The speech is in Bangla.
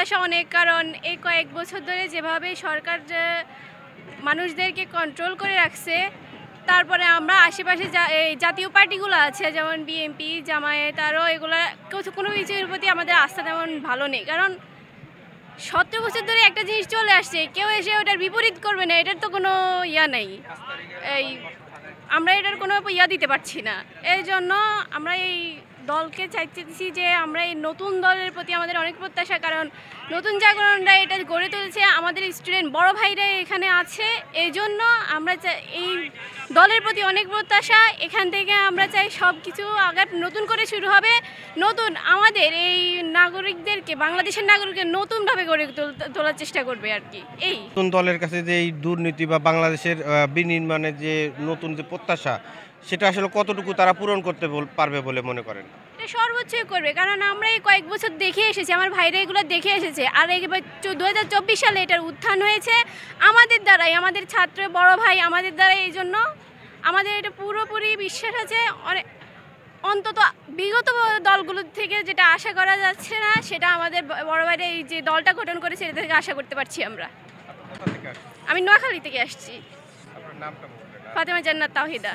প্রত্যাশা অনেক, কারণ এই কয়েক বছর ধরে যেভাবে সরকার মানুষদেরকে কন্ট্রোল করে রাখছে, তারপরে আমরা আশেপাশে এই জাতীয় পার্টিগুলো আছে যেমন বিএনপি, জামায়াত, আরও এগুলো কোনো কিছুর প্রতি আমাদের আস্থা তেমন ভালো নেই। কারণ 17 বছর ধরে একটা জিনিস চলে আসছে, কেউ এসে ওটার বিপরীত করবে না, এটার তো কোনো ইয়া নেই। এই আমরা এটার কোনো ইয়া দিতে পারছি না। এই জন্য আমরা এই দলকে চাইতেছি যে আমরা এই নতুন দলের প্রতি আমাদের অনেক প্রত্যাশা, কারণ নতুন জাগরণরা এটা গড়ে তুলেছে, আমাদের স্টুডেন্ট বড় ভাইরা এখানে আছে। এই জন্য আমরা এই দলের প্রতি অনেক প্রত্যাশা। এখান থেকে আমরা চাই সব কিছু আগে নতুন করে শুরু হবে, নতুন আমাদের এই নাগরিকদেরকে, বাংলাদেশের নাগরিকদের নতুনভাবে গড়ে তোলার চেষ্টা করবে আর কি। এই নতুন দলের কাছে যে এই দুর্নীতি বা বাংলাদেশের বিনির্মাণের যে নতুন যে প্রত্যাশা, সেটা আসলে কতটুকু তারা পূরণ করতে পারবে বলে মনে করেন? এটা সর্বোচ্চই করবে, কারণ আমরা এই কয়েক বছর দেখে এসেছি, আমার ভাইরা এগুলো দেখে এসেছে। আর এবার 2024 সালে এটার উত্থান হয়েছে আমাদের দ্বারাই, আমাদের ছাত্র বড় ভাই আমাদের দ্বারাই। এই জন্য আমাদের এটা পুরোপুরি বিশ্বাস আছে, অন্তত বিগত দলগুলোর থেকে যেটা আশা করা যাচ্ছে না, সেটা আমাদের বড় ভাইরা এই যে দলটা গঠন করেছে এটা থেকে আশা করতে পারছি আমরা। আমি নোয়াখালী থেকে আসছি। ফাতেমা জান্নাত তাওহিদা।